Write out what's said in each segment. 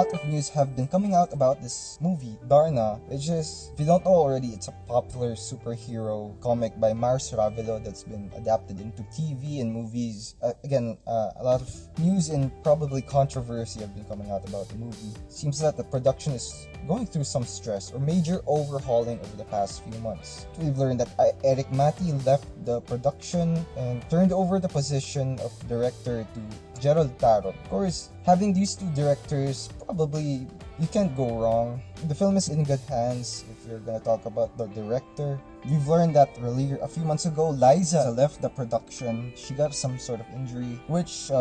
lot of news have been coming out about this movie, Darna, which is, if you don't know already, it's a popular superhero comic by Mars Ravelo that's been adapted into TV and movies. A lot of news and probably controversy have been coming out about the movie. Seems that the production is going through some stress or major overhauling over the past few months. We've learned that Eric Mati left the production and turned over the position of director to Gerald Taro. Of course, having these two directors, probably you can't go wrong. The film is in good hands if you're gonna talk about the director. We've learned that earlier, a few months ago, Liza left the production. She got some sort of injury, which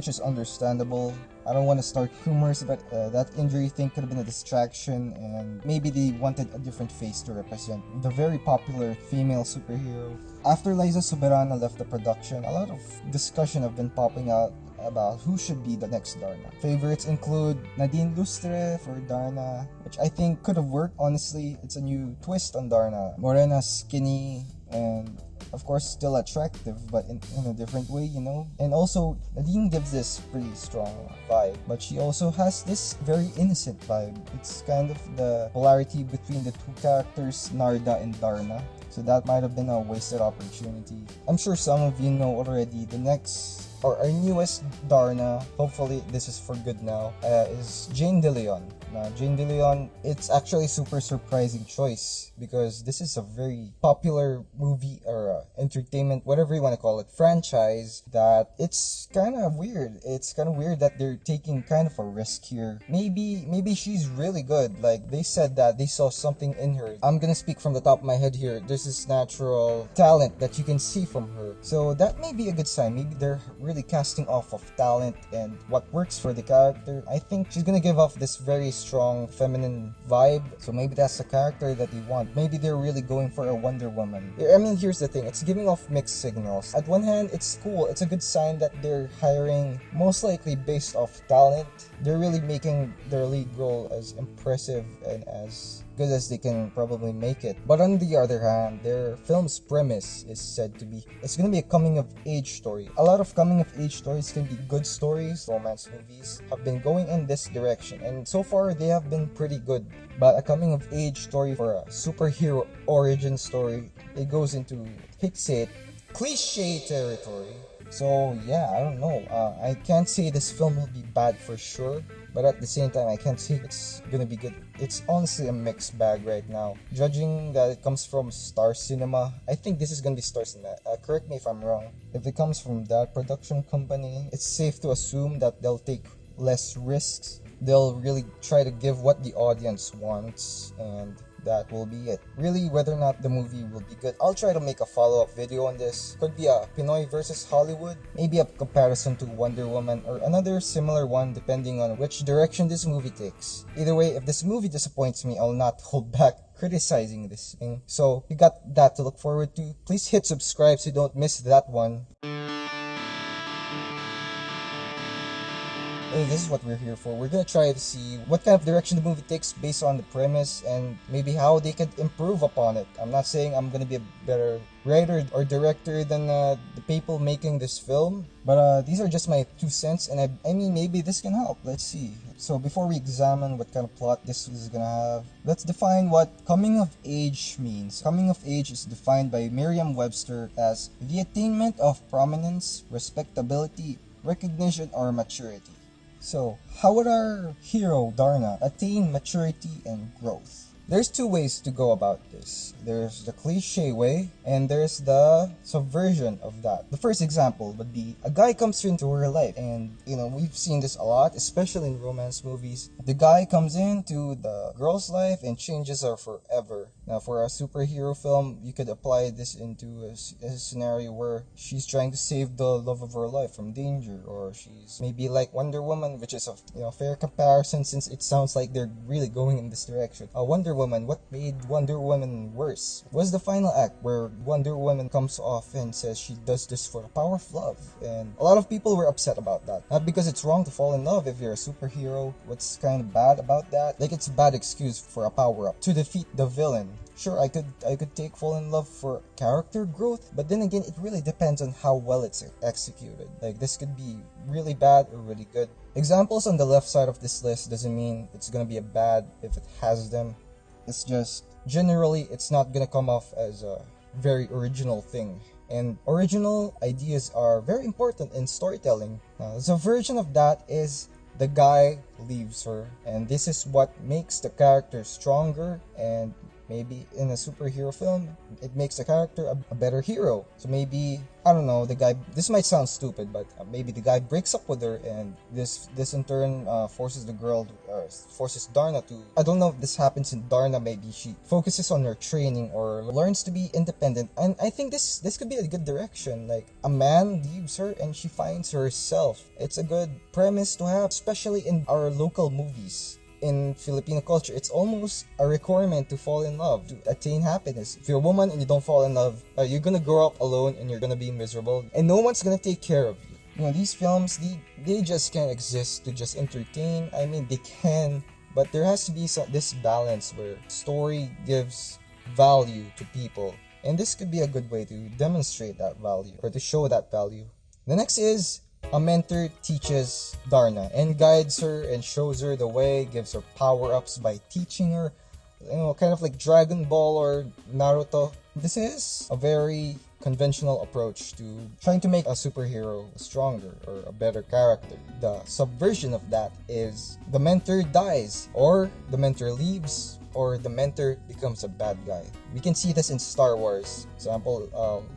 is understandable. I don't want to start rumors, but that injury thing could have been a distraction, and maybe they wanted a different face to represent the very popular female superhero. After Liza Soberana left the production, a lot of discussion have been popping out about who should be the next Darna. Favorites include Nadine Lustre for Darna, which I think could have worked. Honestly, it's a new twist on Darna. Morena, skinny, and of course still attractive, but in a different way, you know. And also, Nadine gives this pretty strong vibe, but she also has this very innocent vibe. It's kind of the polarity between the two characters, Narda and Darna. So that might have been a wasted opportunity. I'm sure some of you know already, the next or our newest Darna, hopefully this is for good now, is Jane De Leon. Now, Jane De Leon, it's actually a super surprising choice because this is a very popular movie or entertainment, whatever you want to call it, franchise that it's kind of weird. It's kind of weird that they're taking kind of a risk here. Maybe she's really good. Like, they said that they saw something in her. I'm gonna speak from the top of my head here. There's this natural talent that you can see from her. So that may be a good sign. Maybe they're really casting off of talent and what works for the character. I think she's gonna give off this very strong feminine vibe, so maybe that's the character that they want. Maybe they're really going for a Wonder Woman. I mean, here's the thing, it's giving off mixed signals. At one hand, it's cool, it's a good sign that they're hiring most likely based off talent. They're really making their lead role as impressive and as good as they can probably make it. But on the other hand, their film's premise is said to be, it's gonna be a coming of age story. A lot of coming of age stories can be good stories. Romance movies have been going in this direction, and so far they have been pretty good. But a coming of age story for a superhero origin story, it goes into, hate to say it, cliche territory. So yeah, I don't know. I can't say this film will be bad for sure, but at the same time, I can't say it's gonna be good. It's honestly a mixed bag right now. Judging that it comes from Star Cinema, I think this is gonna be Star Cinema. Correct me if I'm wrong. If it comes from that production company, it's safe to assume that they'll take less risks. They'll really try to give what the audience wants, and that will be it. Really, whether or not the movie will be good, I'll try to make a follow-up video on this. Could be a Pinoy versus Hollywood, maybe a comparison to Wonder Woman or another similar one depending on which direction this movie takes. Either way, if this movie disappoints me, I'll not hold back criticizing this thing. So you got that to look forward to. Please hit subscribe so you don't miss that one. Hey, this is what we're here for. We're gonna try to see what kind of direction the movie takes based on the premise and maybe how they could improve upon it. I'm not saying I'm gonna be a better writer or director than the people making this film, but these are just my 2 cents, and I mean, maybe this can help. Let's see. So before we examine what kind of plot this is gonna have, let's define what coming of age means. Coming of age is defined by Merriam-Webster as the attainment of prominence, respectability, recognition, or maturity. So, how would our hero, Darna, attain maturity and growth? There's 2 ways to go about this. There's the cliche way, and there's the subversion of that. The first example would be, a guy comes into her life, and we've seen this a lot, especially in romance movies. The guy comes into the girl's life and changes her forever. Now, for a superhero film, you could apply this into a scenario where she's trying to save the love of her life from danger, or she's maybe like Wonder Woman, which is a fair comparison since it sounds like they're really going in this direction. Wonder Woman, what made Wonder Woman worse was the final act where Wonder Woman comes off and says she does this for the power of love, and a lot of people were upset about that. Not because it's wrong to fall in love if you're a superhero. What's kind of bad about that? Like, it's a bad excuse for a power-up to defeat the villain. Sure, I could take Fall in Love for character growth, but then again, it really depends on how well it's executed. Like, this could be really bad or really good. Examples on the left side of this list doesn't mean it's gonna be a bad if it has them. It's just, generally, it's not gonna come off as a very original thing. And original ideas are very important in storytelling. So a version of that is the guy leaves her, and this is what makes the character stronger, and maybe in a superhero film, it makes the character a better hero. So maybe, I don't know, the guy, this might sound stupid, but maybe the guy breaks up with her, and this in turn forces the girl, forces Darna to, I don't know if this happens in Darna, maybe she focuses on her training or learns to be independent. And I think this could be a good direction. Like, a man leaves her and she finds herself. It's a good premise to have, especially in our local movies. In Filipino culture, it's almost a requirement to fall in love, to attain happiness. If you're a woman and you don't fall in love, you're gonna grow up alone and you're gonna be miserable, and no one's gonna take care of you. You know, these films, they just can't exist to just entertain. I mean, they can, but there has to be this balance where story gives value to people, and this could be a good way to demonstrate that value, or to show that value. The next is, a mentor teaches Darna and guides her and shows her the way, gives her power-ups by teaching her, you know, kind of like Dragon Ball or Naruto. This is a very conventional approach to trying to make a superhero stronger or a better character. The subversion of that is the mentor dies, or the mentor leaves, or the mentor becomes a bad guy. We can see this in Star Wars. Example,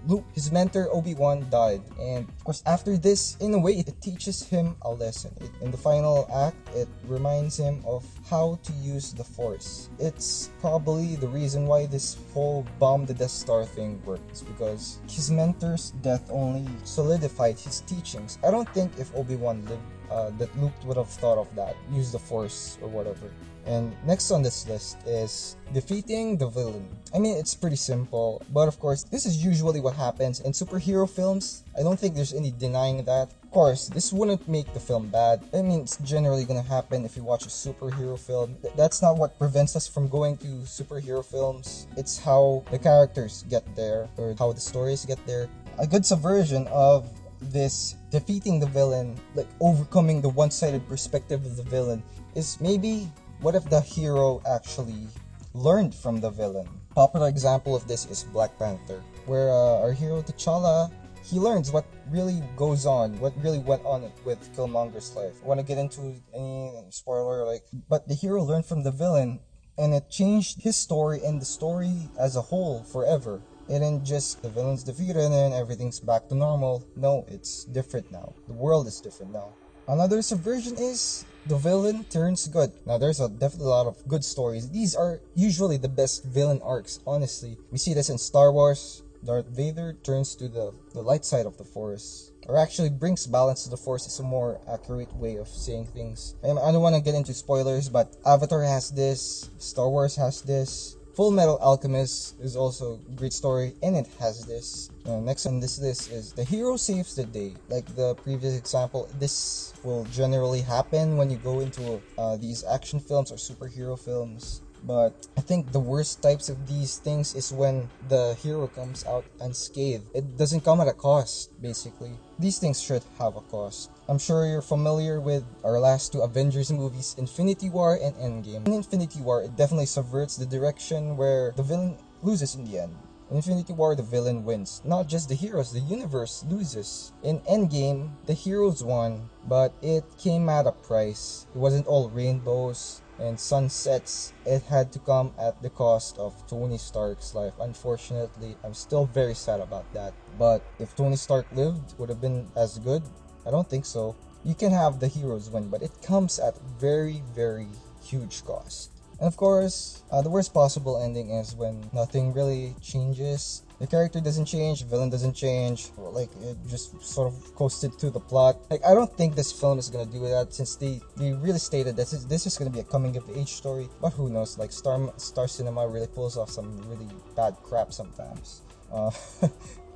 Luke, his mentor Obi-Wan died, and of course after this, in a way, it teaches him a lesson. In the final act, it reminds him of how to use the Force. It's probably the reason why this whole bomb the Death Star thing works, because his mentor's death only solidified his teachings. I don't think if Obi-Wan lived, that Luke would have thought of that, use the Force or whatever. And next on this list is defeating the villain. I mean, it's pretty simple, but of course, this is usually what happens in superhero films. I don't think there's any denying that. Of course, this wouldn't make the film bad. I mean, it's generally gonna happen if you watch a superhero film. That's not what prevents us from going to superhero films. It's how the characters get there, or how the stories get there. A good subversion of this defeating the villain, like overcoming the one-sided perspective of the villain, is maybe, what if the hero actually learned from the villain? Popular example of this is Black Panther, where our hero T'Challa, he learns what really goes on, what really went on with Killmonger's life. I want to get into any spoiler, but the hero learned from the villain, and it changed his story and the story as a whole forever. It didn't just the villain's defeated and then everything's back to normal. No, it's different now. The world is different now. Another subversion is the villain turns good. Now, there's definitely a lot of good stories. These are usually the best villain arcs, honestly. We see this in Star Wars. Darth Vader turns to the light side of the Force, or actually brings balance to the Force is a more accurate way of saying things. I don't want to get into spoilers, but Avatar has this, Star Wars has this, Full Metal Alchemist is also a great story, and it has this. Next on this list is the hero saves the day. Like the previous example, this will generally happen when you go into these action films or superhero films. But I think the worst types of these things is when the hero comes out unscathed. It doesn't come at a cost, basically. These things should have a cost. I'm sure you're familiar with our last two Avengers movies, Infinity War and Endgame. In Infinity War, it definitely subverts the direction where the villain loses in the end. In Infinity War, the villain wins. Not just the heroes, the universe loses. In Endgame, the heroes won, but it came at a price. It wasn't all rainbows and sunsets. It had to come at the cost of Tony Stark's life. Unfortunately, I'm still very sad about that. But if Tony Stark lived, would have been as good? I don't think so. You can have the heroes win, but it comes at very, very huge cost. And of course, the worst possible ending is when nothing really changes. The character doesn't change, the villain doesn't change, like it just sort of coasted to the plot. Like, I don't think this film is gonna do that, since they really stated that this is gonna be a coming of age story. But who knows, like Star Cinema really pulls off some really bad crap sometimes.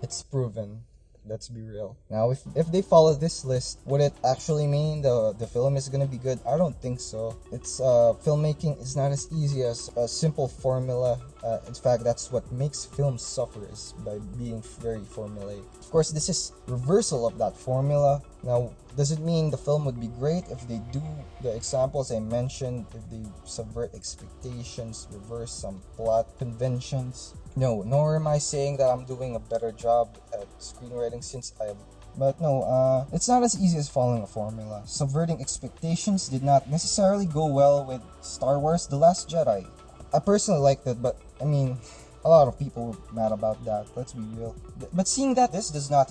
It's proven. Let's be real. Now, if they follow this list, would it actually mean the film is gonna be good? I don't think so. It's filmmaking is not as easy as a simple formula In fact, that's what makes films suffer, is by being very formulaic. Of course, this is reversal of that formula. Now, does it mean the film would be great if they do the examples I mentioned, if they subvert expectations, reverse some plot conventions? No, nor am I saying that I'm doing a better job at screenwriting since I have. But no, it's not as easy as following a formula. Subverting expectations did not necessarily go well with Star Wars: The Last Jedi. I personally liked it, but I mean, a lot of people were mad about that, let's be real. But seeing that this does not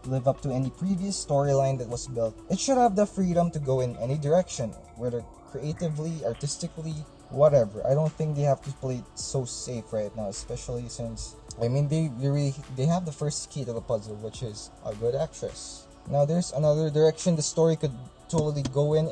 live up to any previous storyline that was built, it should have the freedom to go in any direction, whether creatively, artistically, whatever. I don't think they have to play it so safe right now, especially since, I mean, they have the first key to the puzzle, which is a good actress. Now there's another direction the story could totally go in,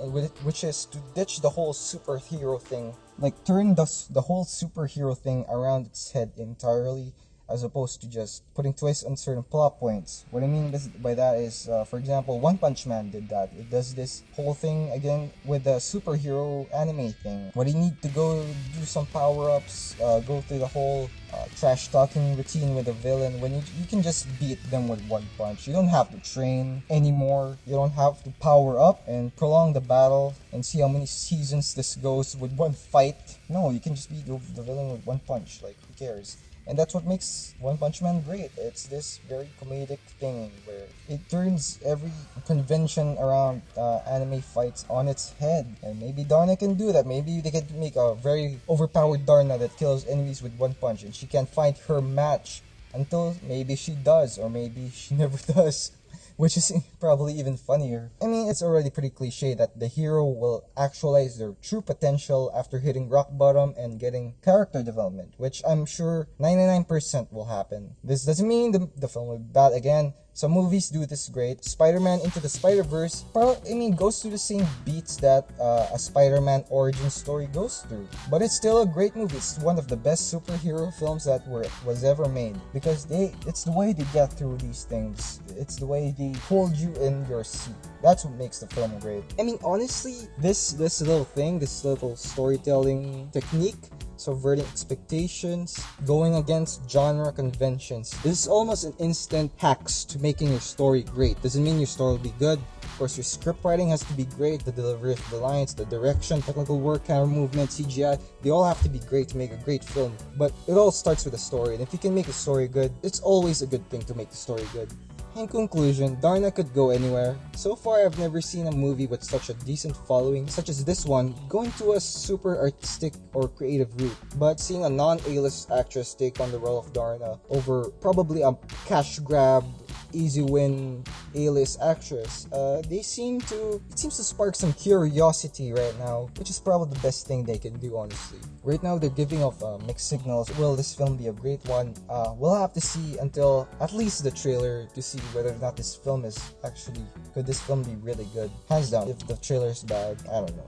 which is to ditch the whole superhero thing, like turn the whole superhero thing around its head entirely, as opposed to just putting twists on certain plot points. What I mean by that is, for example, One Punch Man did that. It does this whole thing again with the superhero anime thing. When you need to go do some power-ups, go through the whole trash-talking routine with a villain, when you can just beat them with one punch. You don't have to train anymore. You don't have to power up and prolong the battle and see how many seasons this goes with one fight. No, you can just beat the villain with one punch. Like, who cares? And that's what makes One Punch Man great. It's this very comedic thing where it turns every convention around anime fights on its head. And maybe Darna can do that. Maybe they can make a very overpowered Darna that kills enemies with one punch, and she can't find her match until maybe she does, or maybe she never does. Which is probably even funnier. I mean, it's already pretty cliche that the hero will actualize their true potential after hitting rock bottom and getting character development, which I'm sure 99% will happen. This doesn't mean the film will be bad again. Some movies do this great. Spider-Man Into the Spider-Verse, goes through the same beats that a Spider-Man origin story goes through. But it's still a great movie. It's one of the best superhero films that was ever made. Because it's the way they get through these things. It's the way they hold you in your seat. That's what makes the film great. I mean, honestly, this little thing, this little storytelling technique, subverting expectations, going against genre conventions. This is almost an instant hacks to making your story great. Doesn't mean your story will be good. Of course, your script writing has to be great, the delivery of the lines, the direction, technical work, camera movement, CGI, they all have to be great to make a great film. But it all starts with a story, and if you can make a story good, it's always a good thing to make the story good. In conclusion, Darna could go anywhere. So far, I've never seen a movie with such a decent following, such as this one, going to a super artistic or creative route. But seeing a non-A-list actress take on the role of Darna over probably a cash grab, easy win A-list actress, it seems to spark some curiosity right now, which is probably the best thing they can do, honestly. Right now, they're giving off mixed signals. Will this film be a great one? We'll have to see until at least the trailer to see whether or not this film is actually, could this film be really good? Hands down, if the trailer is bad, I don't know.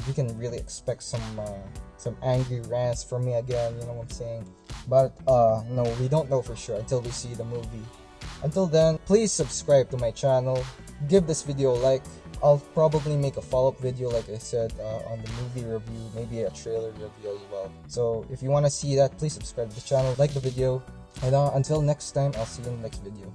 We can really expect some angry rants from me again, you know what I'm saying? But no, we don't know for sure until we see the movie. Until then, please subscribe to my channel, give this video a like. I'll probably make a follow-up video, like I said, on the movie review, maybe a trailer review as well. So if you want to see that, please subscribe to the channel, like the video, and until next time, I'll see you in the next video.